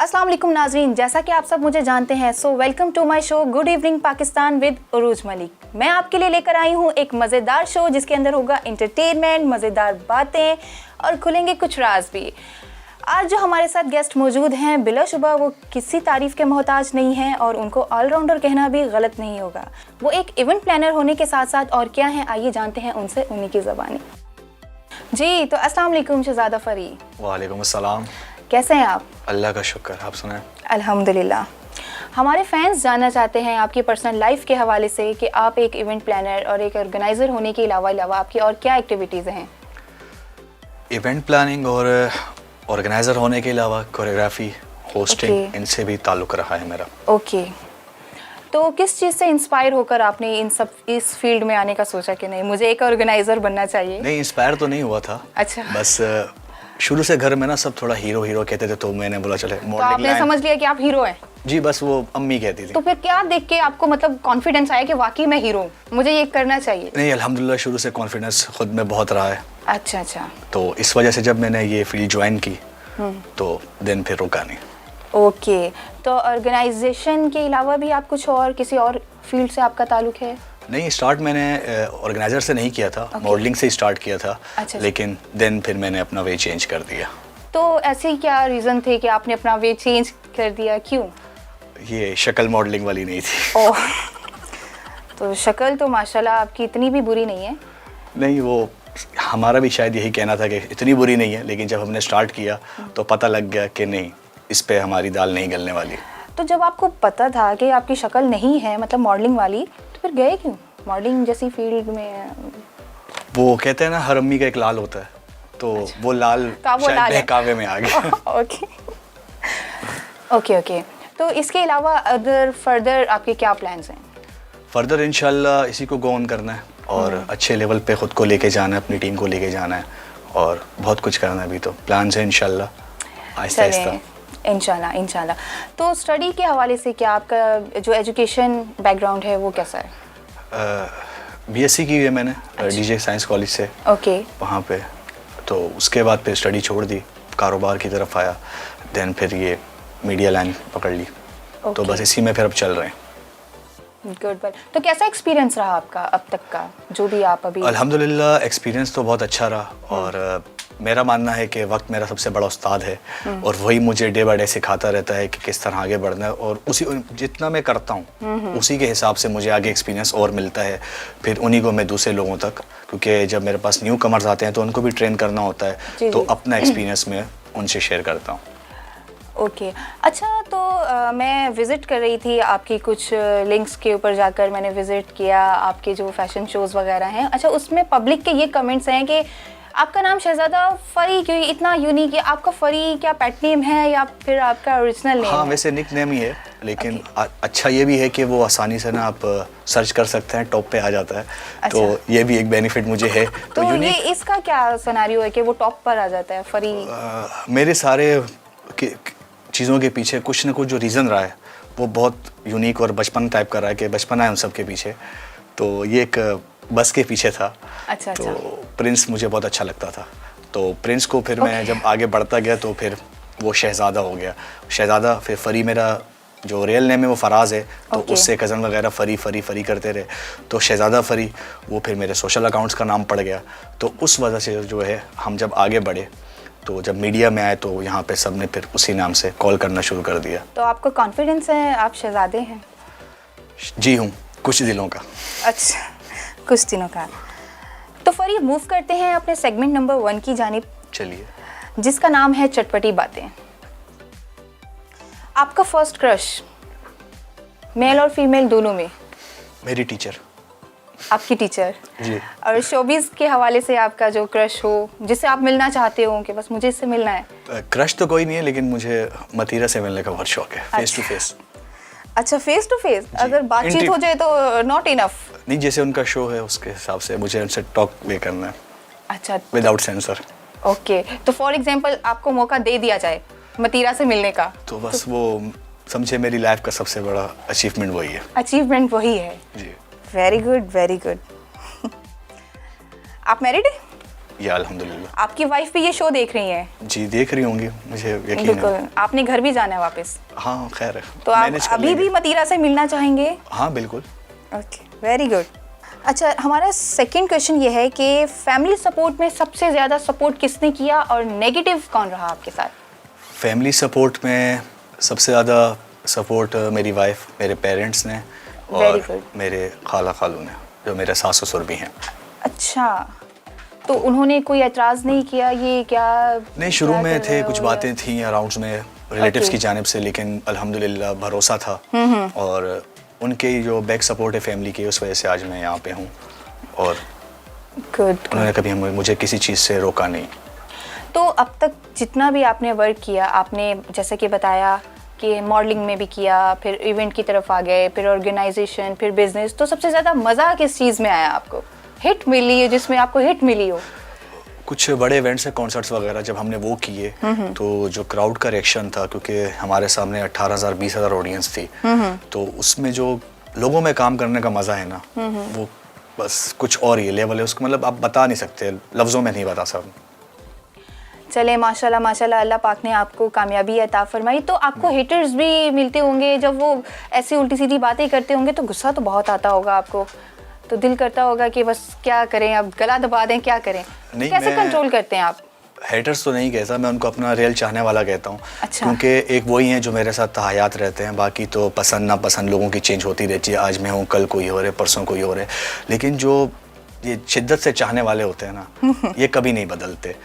अस्सलाम वालेकुम नाज़रीन, जैसा कि आप सब मुझे जानते हैं, so welcome to my show good evening Pakistan with Urooj Malik. मैं आपके लिए लेकर आई हूँ एक मज़ेदार शो जिसके अंदर होगा एंटरटेनमेंट, मज़ेदार बातें और खुलेंगे कुछ राज भी। आज जो हमारे साथ गेस्ट मौजूद हैं, बिलाशुबा वो किसी तारीफ़ के मोहताज नहीं हैं और उनको ऑलराउंडर कहना भी गलत नहीं होगा। वो एक इवेंट प्लानर होने के साथ साथ और क्या हैं, आइए जानते हैं उनसे उन्हीं की ज़बानी। जी तो अस्सलाम वालेकुम शहज़ादा फ़री। वालेकुम अस्सलाम। कैसे हैं आप? अल्लाह का शुक्र, आप सुनाएं। अल्हम्दुलिल्लाह। हमारे फैंस जानना चाहते हैं आपकी पर्सनल लाइफ के हवाले से कि आप एक इवेंट प्लानर और एक ऑर्गेनाइज़र होने के अलावा आपकी और क्या एक्टिविटीज़ हैं? इवेंट प्लानिंग और ऑर्गेनाइज़र होने के अलावा कोरियोग्राफी, होस्टिंग, इनसे भी ताल्लुक़ रहा है मेरा। ओके, तो किस चीज़ से इंस्पायर होकर आपने इस फील्ड में आने का सोचा कि नहीं मुझे एक ऑर्गेनाइज़र बनना चाहिए? नहीं, इंस्पायर तो नहीं हुआ था। अच्छा। बस शुरू से घर में ना सब थोड़ा हीरो कहते थे, तो मैंने बोला चले तो आपने समझ लिया कि आप हीरो हैं? जी, बस वो अम्मी कहती थी। तो फिर क्या देख के आपको मतलब कॉन्फिडेंस आया कि वाकई मैं हीरो हूँ, मुझे ये करना चाहिए? नहीं, अल्हम्दुलिल्लाह शुरू से कॉन्फिडेंस खुद में बहुत रहा है। अच्छा अच्छा। तो इस वजह से जब मैंने ये फील्ड ज्वाइन की तो दिन फिर रुका नहीं। ओके, तो ऑर्गेनाइजेशन के अलावा भी आप कुछ और किसी और फील्ड से आपका ताल्लुक है? नहीं, स्टार्ट मैंने ऑर्गेनाइज़र से नहीं किया था, मॉडलिंग से स्टार्ट किया था। अच्छा। लेकिन देन फिर मैंने अपना वे चेंज कर दिया। तो ऐसे क्या रीज़न थे कि आपने अपना वे चेंज कर दिया, क्यों? ये शक्ल मॉडलिंग वाली नहीं थी। ओह, तो शक्ल तो माशाल्लाह आपकी इतनी भी बुरी नहीं है। नहीं, वो हमारा भी शायद यही कहना था कि इतनी बुरी नहीं है, लेकिन जब हमने स्टार्ट किया तो पता लग गया कि नहीं, इस पे हमारी दाल नहीं गलने वाली। तो जब आपको पता था कि आपकी शक्ल नहीं है मतलब मॉडलिंग वाली, तो फिर गए क्यों मॉडलिंग जैसी फील्ड में? वो कहते हैं ना, हर अम्मी का एक लाल होता है, तो अच्छा। वो लाल शायद बहकावे में आ गया। Okay okay okay. तो इसके अलावा अदर फर्दर आपके क्या प्लान्स हैं? फर्दर इंशाल्लाह इसी को गो ऑन करना है और अच्छे लेवल पे ख़ुद को लेके जाना है, अपनी टीम को लेके जाना है और बहुत कुछ करना है। अभी तो प्लान्स है इंशाल्लाह आहिस्ता आहिस्ता। इंशाल्लाह। तो स्टडी के हवाले से क्या आपका जो एजुकेशन बैकग्राउंड है वो कैसा है? बीएससी की है मैंने डीजे साइंस कॉलेज से। ओके। वहाँ पे तो उसके बाद फिर स्टडी छोड़ दी, कारोबार की तरफ आया, देन फिर ये मीडिया लाइन पकड़ ली। तो बस इसी में फिर अब चल रहे हैं। गुड। तो कैसा एक्सपीरियंस रहा आपका अब तक का, जो भी आप अभी? अल्हम्दुलिल्लाह एक्सपीरियंस तो बहुत अच्छा रहा और मेरा मानना है कि वक्त मेरा सबसे बड़ा उस्ताद है और वही मुझे डे बाय डे सिखाता रहता है कि किस तरह आगे बढ़ना है और उसी जितना मैं करता हूँ उसी के हिसाब से मुझे आगे एक्सपीरियंस और मिलता है। फिर उन्हीं को मैं दूसरे लोगों तक, क्योंकि जब मेरे पास न्यू कमर्स आते हैं तो उनको भी ट्रेन करना होता है, तो अपना एक्सपीरियंस मैं उनसे शेयर करता हूँ। ओके अच्छा, तो मैं विज़िट कर रही थी आपकी कुछ लिंक्स के ऊपर जाकर मैंने विज़िट किया आपके जो फैशन शोज़ वगैरह हैं। अच्छा, उसमें पब्लिक के ये कमेंट्स हैं कि आपका नाम शहज़ादा फ़री क्यों इतना यूनिक है? आपका फ़री क्या पेट नेम है या फिर आपका ओरिजिनल नेम? हाँ, वैसे निक नेम ही है, लेकिन अच्छा ये भी है कि वो आसानी से ना आप सर्च कर सकते हैं, टॉप पे आ जाता है। अच्छा। तो ये भी एक बेनिफिट मुझे है। तो ये इसका क्या सिनेरियो है कि वो टॉप पर आ जाता है फ़री? मेरे सारे चीज़ों के पीछे कुछ ना कुछ जो रीज़न रहा है वो बहुत यूनिक और बचपन टाइप का रहा है कि बचपन है उन सब के पीछे। तो ये एक बस के पीछे था। अच्छा। तो प्रिंस मुझे बहुत अच्छा लगता था, तो प्रिंस को फिर मैं जब आगे बढ़ता गया तो फिर वो शहज़ादा हो गया। शहज़ादा, फिर फ़री मेरा जो रियल नेम है वो फराज है, तो उससे कज़न वगैरह फ़री करते रहे, तो शहज़ादा फ़री वो फिर मेरे सोशल अकाउंट्स का नाम पड़ गया। तो उस वजह से जो है हम जब आगे बढ़े तो जब मीडिया में आए तो यहाँ पे सब ने फिर उसी नाम से कॉल करना शुरू कर दिया। तो आपको कॉन्फिडेंस है आप शहज़ादे हैं? जी हूँ, कुछ दिनों का। अच्छा, कुछ दिनों का। तो फ़री मूव करते हैं अपने सेगमेंट नंबर 1 की जानिब। चलिए। जिसका नाम है चटपटी बातें। आपका फर्स्ट क्रश मेल और फीमेल दोनों में? मेरी टीचर। आपकी टीचर जी। और शोबिज़ के हवाले से आपका जो क्रश हो जिससे आप मिलना चाहते हो कि बस मुझे इससे मिलना है? क्रश तो कोई नहीं है, लेकिन मुझे मतीरा से मिलने का बहुत शौक है। Face to face. अच्छा, फेस टू फेस? अगर बातचीत हो जाए तो नॉट इनफ? नहीं, जैसे उनका शो है उसके हिसाब से मुझे उनसे टॉक वे करना है। अच्छा, विदाउट सेंसर। ओके, तो फॉर एग्जांपल आपको मौका दे दिया जाए मतीरा से मिलने का, तो बस वो समझे मेरी लाइफ का सबसे बड़ा अचीवमेंट वही है। अचीवमेंट वही है? जी। Very good. आप मैरिड हैं? या अल्हम्दुलिल्लाह। आपकी वाइफ भी ये शो देख रही है? जी देख रही होंगी, मुझे यकीन है। बिल्कुल। आपने घर भी जाना है वापस? हाँ खैर है, तो आप मैनेज कर अभी लेंगे। भी मतीरा से मिलना चाहेंगे? हाँ बिल्कुल। Okay, very good. अच्छा, हमारा सेकंड क्वेश्चन ये है कि फैमिली सपोर्ट में सबसे ज़्यादा सपोर्ट किसने किया और नेगेटिव कौन रहा आपके साथ? फैमिली सपोर्ट में सबसे ज़्यादा सपोर्ट मेरी वाइफ, मेरे पेरेंट्स ने Very और good. मेरे खाला खालू ने, जो मेरे सास ससुर भी हैं। अच्छा, तो उन्होंने कोई एतराज़ नहीं किया ये क्या? नहीं, शुरू क्या में कर थे रहे कुछ हो बातें या- थी अराउंड्स में रिलेटिव्स Okay. की जानिब से, लेकिन अल्हम्दुलिल्लाह भरोसा था और उनके जो बैक सपोर्ट है फैमिली की, उस वजह से आज मैं यहाँ पे हूँ और गुड। उन्होंने कभी मुझे किसी चीज़ से रोका नहीं। तो अब तक जितना भी आपने वर्क किया, आपने जैसे कि बताया कि मॉडलिंग में भी किया, फिर इवेंट की तरफ आ गए, फिर ऑर्गेनाइजेशन, फिर बिजनेस, तो सबसे ज़्यादा मज़ा किस चीज़ में आया आपको? हिट मिली है जिसमें आपको हिट मिली हो? कुछ बड़े इवेंट्स हैं, कॉन्सर्ट्स वगैरह, जब हमने वो किए तो जो क्राउड का रिएक्शन था, क्योंकि हमारे सामने 18,000 20,000 ऑडियंस थी, तो उसमें जो लोगों में काम करने का मज़ा है ना, वो बस कुछ और ही लेवल है उसका, मतलब आप बता नहीं सकते, लफ्ज़ों में नहीं बता सकते। चले माशाल्लाह माशाल्लाह, अल्लाह पाक ने आपको कामयाबी अता फरमाई। तो आपको हेटर्स भी मिलते होंगे, जब वो ऐसी उल्टी सीधी बातें करते होंगे तो गुस्सा तो बहुत आता होगा आपको, तो दिल करता होगा कि बस क्या करें, अब गला दबा दें, क्या करें? नहीं, कैसे मैं- कंट्रोल करते हैं आप? हेटर्स तो नहीं कहता मैं उनको, अपना रियल चाहने वाला कहता हूँ। अच्छा। क्योंकि एक वही हैं जो मेरे साथ तहयात रहते हैं, बाकी तो पसंद नापसंद लोगों की चेंज होती रहती है, आज मैं हूँ कल कोई और है, परसों कोई और है, लेकिन जो ये शिद्दत से चाहने वाले होते हैं ना, ये कभी नहीं बदलते।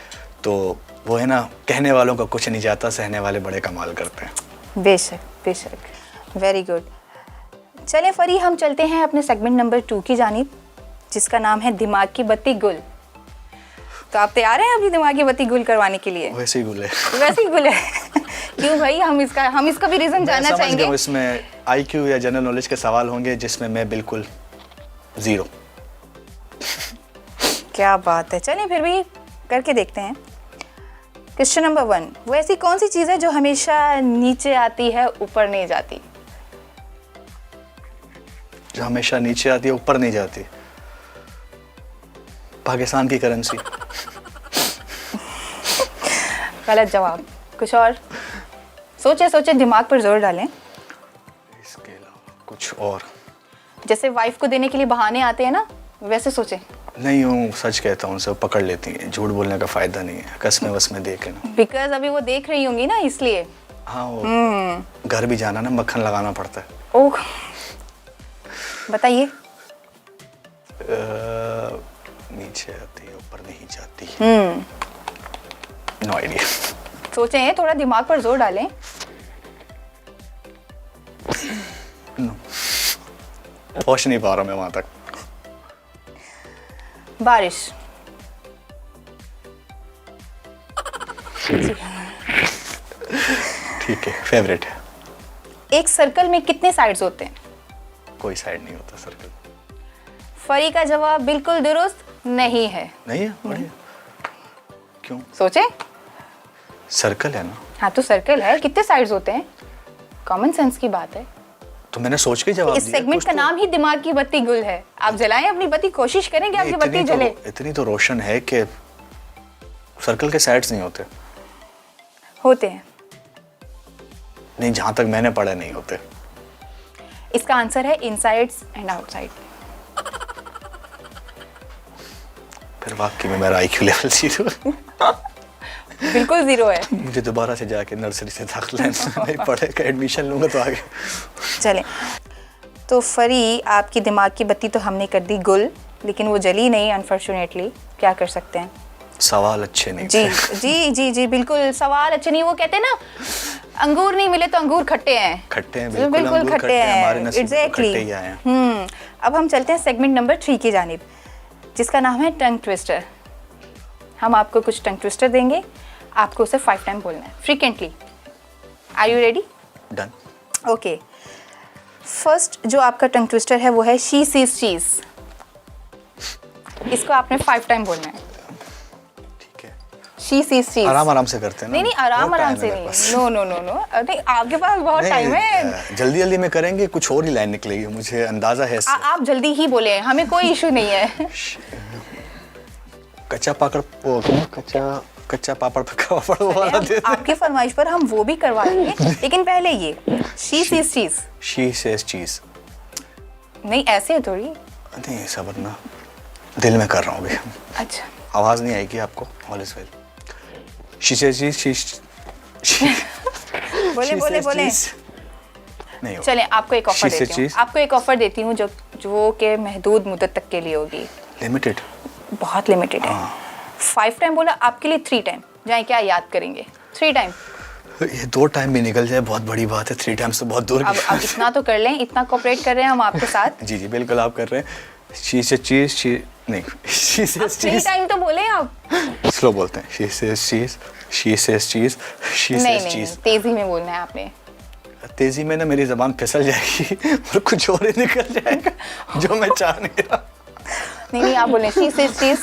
तो वो है ना, कहने वालों का कुछ नहीं जाता, सहने वाले बड़े कमाल करते हैं। बेशक बेशक, वेरी गुड। चलें फरी, हम चलते हैं अपने सेगमेंट नंबर 2 की जानिब, जिसका नाम है दिमाग की बत्ती गुल। तो आप तैयार हैं अभी दिमाग की बत्ती गुल करवाने के लिए? वैसे ही गुले। वैसे ही गुल है। क्यों भाई, हम इसका भी रीज़न मैं जानना समझ गया चाहेंगे। हूँ, इसमें IQ या जनरल नॉलेज के सवाल होंगे जिसमें मैं बिल्कुल ज़ीरो। क्या बात है, चलें फिर भी करके देखते हैं। क्वेश्चन नंबर 1, वो ऐसी कौन सी चीज़ है जो हमेशा नीचे आती है, ऊपर नहीं जाती? जो हमेशा नीचे आती है, ऊपर नहीं जाती। पाकिस्तान की करेंसी। गलत जवाब। कुछ और सोचे सोचे, दिमाग पर जोर डालें। इसके अलावा कुछ और? जैसे वाइफ को देने के लिए बहाने आते हैं ना, वैसे सोचे। नहीं हूँ, सच कहता हूँ, सब पकड़ लेती हैं, झूठ बोलने का फ़ायदा नहीं है, कसमें वसमें दे के ना। बिकॉज अभी वो देख रही होंगी ना, इसलिए। हाँ, वो घर भी जाना ना, मक्खन लगाना पड़ता है। ओह, बताइए। नीचे आती है, ऊपर नहीं जाती। No idea. सोचे हैं, थोड़ा दिमाग पर जोर डालें। पहुँच नहीं पा रहा मैं वहाँ तक। बारिश। ठीक है, फेवरेट है। एक सर्कल में कितने साइड्स होते हैं? कोई साइड नहीं होता सर्कल। फरी का जवाब बिल्कुल दुरुस्त नहीं है। नहीं है? बढ़िया। क्यों? सोचे। सर्कल है ना। हाँ, तो सर्कल है, कितने साइड्स होते हैं? कॉमन सेंस की बात है। तो मैंने सोच के जवाब इस दिया। सेगमेंट कुछ का तो- नाम ही दिमाग की बत्ती गुल है। आप जलाएं अपनी बत्ती, कोशिश करें कि आपकी बत्ती जले। इतनी तो रोशन है कि सर्कल के साइड्स नहीं होते। होते हैं। नहीं, जहाँ तक मैंने पढ़ा नहीं होते। इसका आंसर है इनसाइड्स एंड आउटसाइड। फिर वाकई में मेरा IQ लेवल 0। बिल्कुल जीरो है। मुझे दोबारा से जाके नर्सरी से दाखिला नहीं पढ़ेगा, एडमिशन लूंगा तो आगे। चलें, तो फरी आपकी दिमाग की बत्ती तो हमने कर दी गुल, लेकिन वो जली नहीं अनफॉर्चुनेटली। क्या कर सकते हैं? सवाल अच्छे नहीं जी थे। जी जी जी, बिल्कुल सवाल अच्छे नहीं। वो कहते हैं ना, अंगूर नहीं मिले तो अंगूर खट्टे हैं। खट्टे हैं, बिल्कुल बिल्कुल खट्टे हैं, हमारे नसीब में तो एग्जैक्टली। खट्टे ही आए हैं। अब हम चलते हैं सेगमेंट नंबर 3 की जानिब, जिसका नाम है टंग ट्विस्टर। हम आपको कुछ टंग ट्विस्टर देंगे, आपको उसे 5 टाइम बोलना है frequently. Are you ready? Done. Okay, first जो आपका टंग ट्विस्टर है वो है शी सीज चीज। इसको आपने 5 टाइम बोलना है। ठीक है, शी सीज चीज। आराम आराम से करते हैं ना। नहीं नहीं, आराम बहुत आराम time से है मेरे नहीं। पास। नो नो नो नो, नहीं, आपके पास बहुत टाइम है। जल्दी जल्दी में करेंगे, कुछ और ही लाइन निकलेगी, मुझे अंदाजा है इससे। आप जल्दी ही बोले, हमें कोई इशू नहीं है। कच्चा पापड़ वो कच्चा पापड़ पका पापड़ वो वाला दे दे। आपकी फरमाइश पर हम वो भी करवा लेंगे, लेकिन पहले ये शी सेज चीज। शी सेज चीज। नहीं ऐसे है थोड़ी। नहीं सबर ना, दिल में कर रहा हूँ अभी। अच्छा आवाज नहीं आएगी आपको। All is well. She says चीज। बोले बोले बोले। नहीं हो। चलें आपको एक ऑफर She said देती हूँ, cheese. आपको एक ऑफर देती हूँ जो कि महदूद मुद्दत तक के लिए होगी। लिमिटेड। बहुत लिमिटेड है। 5 टाइम बोला, आपके लिए 3 टाइम। जाए क्या याद करेंगे? 3 टाइम। ये 2 टाइम भी निकल जाए बहुत बड़ी बात है, 3 टाइम्स तो बहुत दूर की अब इतना तो कर लें, इतना कोऑपरेट कर रहे हैं हम आपके साथ। जी जी बिल्कुल आप कर रहे हैं। शी से चीज शी नहीं शी से 3 टाइम तो बोले आप। स्लो बोलते हैं। शी से चीज शी से चीज शी नहीं से नहीं चीज। तेजी में बोलना है आपने। तेजी में ना मेरी जबान फिसल जाएगी और कुछ और ही निकल जाएगा जो मैं चाह नहीं रहा। नहीं आप बोले शी सेज चीज।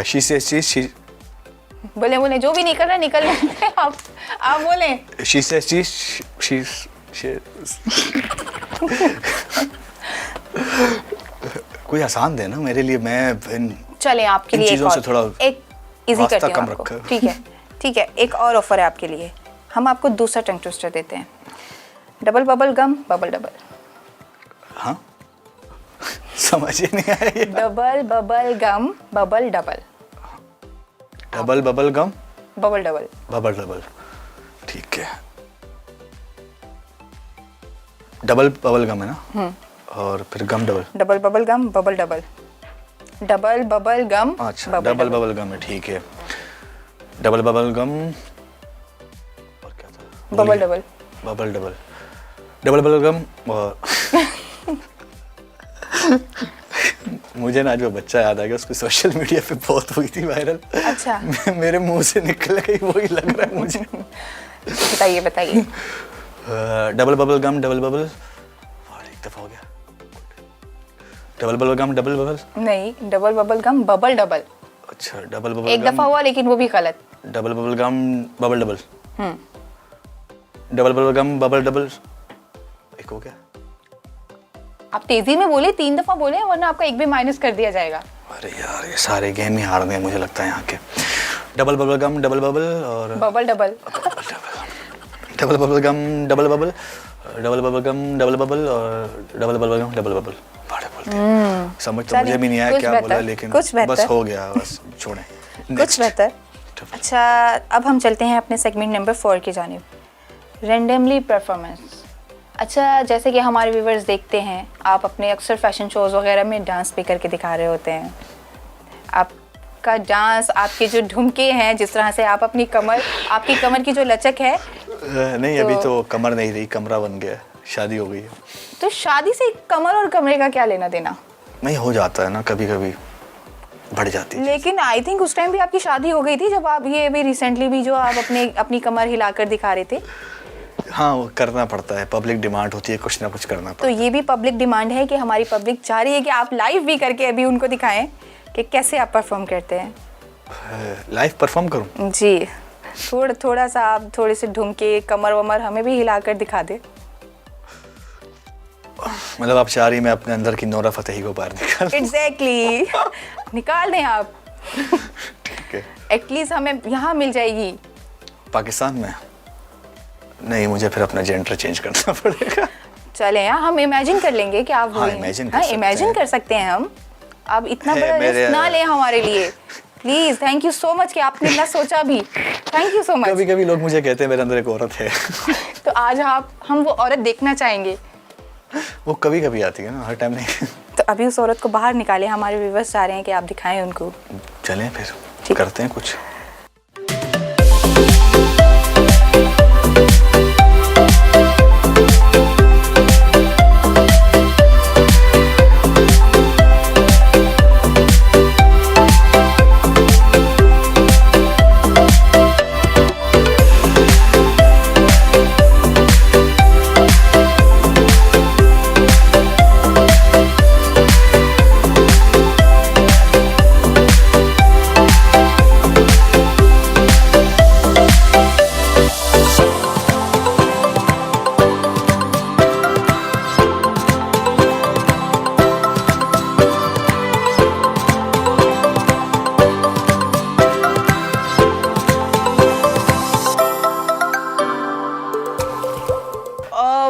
शी से चीज शी बोले बोले जो भी निकल रहा है निकल रहा है। आप बोले शी से चीज शी कोई आसान दे ना मेरे लिए। मैं चले आपके इन लिए चीज़ों एक से थोड़ा और एक इजी वास्ता करती हूँ कम आपको। रखा है। ठीक है एक और ऑफर है आपके लिए। हम आपको दूसरा टंग ट्विस्टर देते हैं। Double bubble gum bubble double. हाँ समझ ही नहीं आया ये। Double bubble gum bubble double. Double bubble gum bubble double. Bubble double. ठीक है। डबल बबल गम है ना, और फिर gum double. Double bubble gum bubble double. Double bubble gum अच्छा डबल बबल गम है, ठीक है। डबल बबल गम और क्या था? Bubble double. Bubble double. Double bubble gum और मुझे ना जो बच्चा याद आ गया, उसकी सोशल मीडिया पे बहुत हुई थी वायरल। अच्छा मेरे मुंह से निकल गई, वही लग रहा है मुझे। बताइए बताइए। Double bubble gum double bubble और एक दफा हो गया। Double bubble gum double bubble. नहीं double bubble gum bubble double. अच्छा डबल बबल एक दफा हुआ लेकिन वो भी गलत। Double bubble gum bubble double. Double bubble gum bubble double एक हो गया। आप तेजी में बोले, 3 दफा बोले, वरना आपका एक भी माइनस कर दिया जाएगा। अरे यार ये सारे गेम ही हारने हैं मुझे लगता है यहाँ के। Double bubble gum double bubble और bubble double. Double bubble gum double bubble. Double bubble gum double bubble और double bubble gum double bubble. बड़े बोलते समझ तो मुझे भी नहीं आया क्या बोला, लेकिन बस हो गया, बस छोड़ें। कुछ बेहतर। अच्छा अब हम चलते हैं अपने सेगमेंट नंबर 4 की जानिब, रैंडमली परफॉर्मेंस। अच्छा जैसे कि हमारे व्यूवर्स देखते हैं, आप अपने अक्सर फैशन शोज़ वगैरह में डांस भी करके दिखा रहे होते हैं। आपका डांस, आपके जो ढुमके हैं, जिस तरह से आप अपनी कमर, आपकी कमर की जो लचक है। नहीं अभी तो कमर नहीं रही, कमरा बन गया, शादी हो गई है। तो शादी से कमर और कमरे का क्या लेना देना? नहीं हो जाता है ना, कभी कभी बढ़ जाती है। लेकिन आई थिंक उस टाइम भी आपकी शादी हो गई थी, जब आप ये भी रिसेंटली भी जो आप अपनी कमर हिलाकर दिखा रहे थे। हाँ वो करना पड़ता है, पब्लिक डिमांड होती है, कुछ ना कुछ करना पड़ता तो ये भी पब्लिक डिमांड है कि हमारी पब्लिक चाह रही है कि आप लाइव भी करके अभी उनको दिखाएं कि कैसे आप परफॉर्म करते हैं। लाइव परफॉर्म करूं? जी थोड़ा सा आप थोड़े से ढुमके, कमर वमर हमें भी हिलाकर दिखा दे। मतलब आप चाह रही मैं अपने अंदर की नोरा फतेही को बाहर निकाल? एग्जैक्टली निकाल दें आप। ठीक है। एटलीस्ट हमें यहाँ मिल जाएगी। पाकिस्तान में नहीं, मुझे फिर अपना जेंडर चेंज करना पड़ेगा। चले यार हम इमेजिन कर लेंगे कि आप हाँ, इमेजिन कर सकते हैं हम। आप इतना बड़ा रिस्क ना लें हमारे लिए please. Thank you so much कि आपने इतना सोचा भी। Thank you so much. कभी कभी लोग मुझे कहते हैं मेरे अंदर एक औरत है। तो आज हम वो औरत देखना चाहेंगे। वो कभी कभी आती है ना, हर टाइम नहीं। तो अभी उस औरत को बाहर निकाले, हमारे व्यूअर्स चाह रहे हैं कि आप दिखाएं उनको। चलें फिर ठीक। करते हैं कुछ।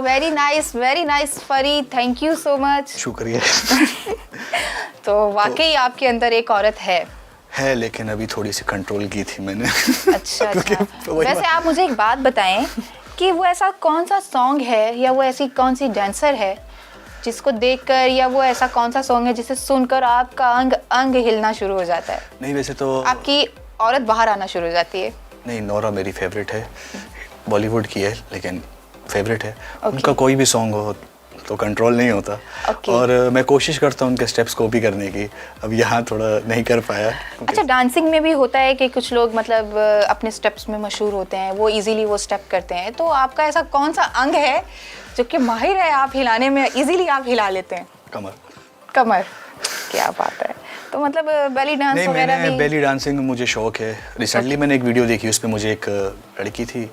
वेरी नाइस फरी, थैंक यू सो मच। शुक्रिया। तो वाकई आपके अंदर एक औरत है, लेकिन अभी थोड़ी सी कंट्रोल की थी मैंने। अच्छा। वैसे आप मुझे एक बात बताएं कि वो ऐसा कौन सा सॉन्ग है या वो ऐसी कौन सी डांसर है जिसको देखकर, या वो ऐसा कौन सा सॉन्ग है जिसे सुनकर आपका अंग अंग हिलना शुरू हो जाता है? नहीं वैसे तो आपकी औरत बाहर आना शुरू हो जाती है? नहीं, नोरा मेरी फेवरेट है, बॉलीवुड की है लेकिन फेवरेट है। उनका कोई भी सॉन्ग हो तो कंट्रोल नहीं होता। और मैं कोशिश करता हूँ उनके स्टेप्स कॉपी करने की, अब यहाँ थोड़ा नहीं कर पाया। अच्छा, डांसिंग में भी होता है कि कुछ लोग मतलब अपने स्टेप्स में मशहूर होते हैं, वो इजीली वो स्टेप करते हैं, तो आपका ऐसा कौन सा अंग है जो कि माहिर है आप हिलाने में, इजीली आप हिला लेते हैं? कमर। क्या बात है। तो मतलब बेली डांस वगैरह भी? बेली डांसिंग में मुझे शौक है। रिसेंटली मैंने एक वीडियो देखी, उसमें मुझे एक लड़की थी,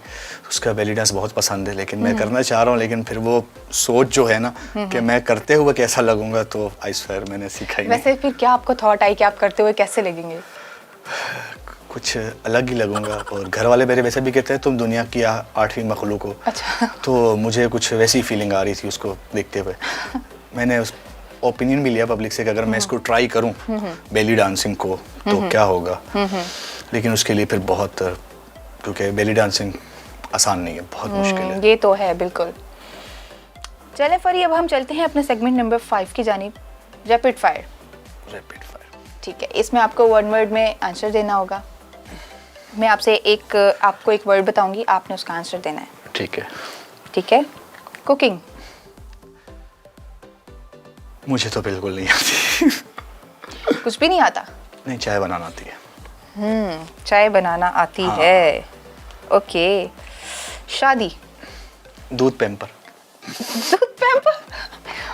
उसका बेली डांस बहुत पसंद है, लेकिन मैं करना चाह रहा हूँ, लेकिन फिर वो सोच जो है ना कि मैं करते हुए कैसा लगूंगा, तो आई स्वेयर मैंने सीखा ही नहीं। वैसे फिर क्या आपको थॉट आई कि आप करते हुए कैसे लगेंगे? कुछ अलग ही लगूंगा, और घर वाले मेरे वैसे भी कहते हैं तुम दुनिया की 8वीं मखलूक हो। अच्छा। तो मुझे कुछ वैसी फीलिंग आ रही थी उसको देखते हुए। मैंने उस ओपिनियन भी लिया पब्लिक से कि अगर मैं इसको ट्राई करूं बेली डांसिंग को तो क्या होगा, लेकिन उसके लिए फिर बहुत, क्योंकि बेली डांसिंग आसान नहीं है, बहुत मुश्किल है। ये तो है बिल्कुल। चले फरी, अब हम चलते हैं अपने सेगमेंट नंबर 5 की जानिब, रैपिड फायर। ठीक है, इसमें आपको वन वर्ड में आंसर देना होगा। मैं आपसे आपको एक वर्ड बताऊंगी, आपने उसका आंसर देना है। ठीक है। कुकिंग? मुझे तो बिल्कुल नहीं आती। कुछ भी नहीं आता? नहीं, चाय बनाना आती है। चाय बनाना आती है। ओके। शादी? दूध पैम्पर। दूध पैम्पर?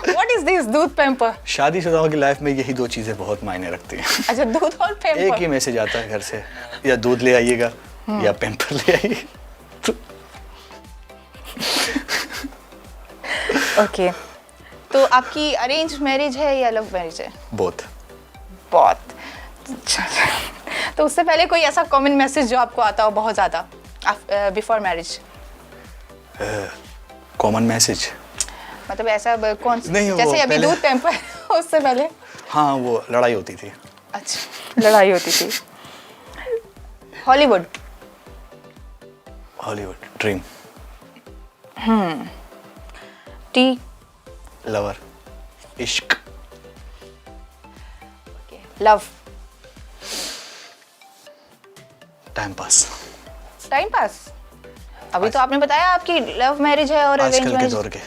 What is this दूध पैम्पर? शादीशुदाओं की लाइफ में यही 2 चीजें बहुत मायने रखती हैं। अच्छा, दूध और पैम्पर। एक ही मैसेज आता है घर से, या दूध ले आइएगा या पैम्पर ले आइए। ओके। तो आपकी अरेंज मैरिज है या लव मैरिज है? बोथ। तो उससे पहले कोई ऐसा कॉमन मैसेज जो आपको आता हो बहुत ज़्यादा बिफोर मैरिज? कॉमन मैसेज मतलब ऐसा कौन नहीं, जैसे अभी दूध पैम्पर उससे पहले? हाँ, वो लड़ाई होती थी। अच्छा, लड़ाई होती थी। हॉलीवुड? ड्रीम। टी? लवर, इश्क। Love? Time pass. Time pass? अभी तो आपने बताया आपकी लव मैरिज है और अरेंज आजकल के दौर के।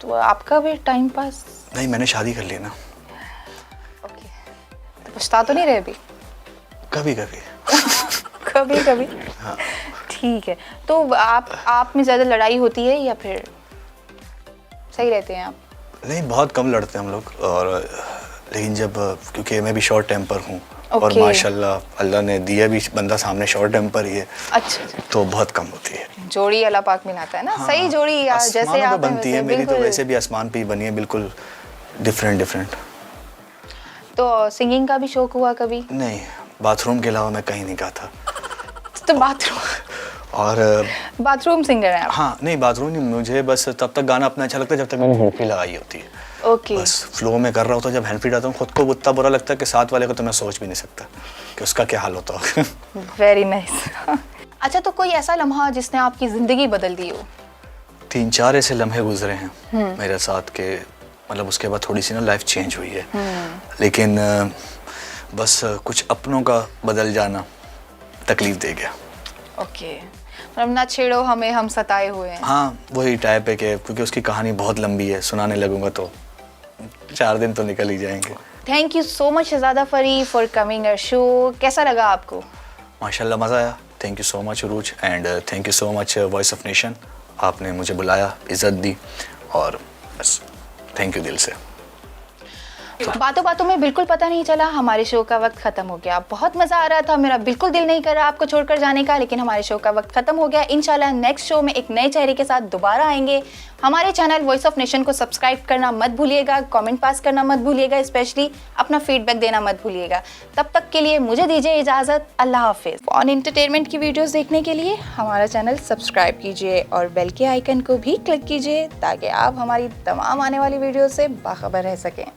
तो आपका भी टाइम पास? नहीं, मैंने शादी कर ली ना। ओके। तो पछता तो नहीं रहे अभी? कभी कभी। कभी कभी। हाँ। ठीक है। तो आप में ज्यादा लड़ाई होती है या फिर सही रहते हैं आप? नहीं, बहुत कम लड़ते हैं हम लोग, और लेकिन जब, क्योंकि मैं भी शॉर्ट टेम्पर हूँ, और माशाल्लाह अल्लाह ने दिया भी बंदा सामने शॉर्ट टेम्पर ही है। अच्छा। तो बहुत कम होती है। जोड़ी अल्लाह पाक मिलाता है ना। हाँ, सही जोड़ी जैसे आप बनती है मेरी, तो वैसे भी आसमान पे ही बनी है, बिल्कुल डिफरेंट। तो सिंगिंग का भी शौक हुआ कभी? नहीं, बाथरूम के अलावा मैं कहीं नहीं गा था। तो बाथरूम सिंगर हैं आप? हाँ, नहीं बाथरूम नहीं, मुझे बस तब तक गाना अपना अच्छा लगता है जब तक मैंने हैंडफ्री लगाई होती है। ओके। बस फ्लो में कर रहा होता, जब हैंडफ्री डालता हूँ खुद को इतना बुरा लगता है कि साथ वाले को तो मैं सोच भी नहीं सकता कि उसका क्या हाल होता होगा। Very nice. अच्छा, तो कोई ऐसा लम्हा जिसने आपकी जिंदगी बदल दी हो? 3-4 ऐसे लम्हे गुजरे हैं मेरे साथ के, मतलब उसके बाद थोड़ी सी ना लाइफ चेंज हुई है, लेकिन बस कुछ अपनों का बदल जाना तकलीफ दे गया। ओके। मतलब ना छेड़ो हमें, हम सताए हुए हैं। हाँ, वही टाइप है कि क्योंकि उसकी कहानी बहुत लंबी है, सुनाने लगूंगा तो 4 दिन तो निकल ही जाएंगे। थैंक यू सो मच शहजादा फरी फॉर कमिंग अवर शो। कैसा लगा आपको? माशाल्लाह मज़ा आया। Thank you so much Urooj, and thank you so much voice of nation. आपने मुझे बुलाया, इज़्ज़त दी, और बस थैंक यू दिल से। बातों बातों में बिल्कुल पता नहीं चला हमारे शो का वक्त खत्म हो गया। बहुत मजा आ रहा था, मेरा बिल्कुल दिल नहीं कर रहा आपको छोड़कर जाने का, लेकिन हमारे शो का वक्त खत्म हो गया। इंशाल्लाह नेक्स्ट शो में एक नए चेहरे के साथ दोबारा आएंगे। हमारे चैनल वॉइस ऑफ नेशन को सब्सक्राइब करना मत भूलिएगा, कमेंट पास करना मत भूलिएगा, स्पेशली अपना फीडबैक देना मत भूलिएगा। तब तक के लिए मुझे दीजिए इजाज़त, अल्लाह हाफिज़। ऑन एंटरटेनमेंट की वीडियोस देखने के लिए हमारा चैनल सब्सक्राइब कीजिए और बेल के आइकन को भी क्लिक कीजिए ताकि आप हमारी तमाम आने वाली वीडियो से बाखबर रह सकें।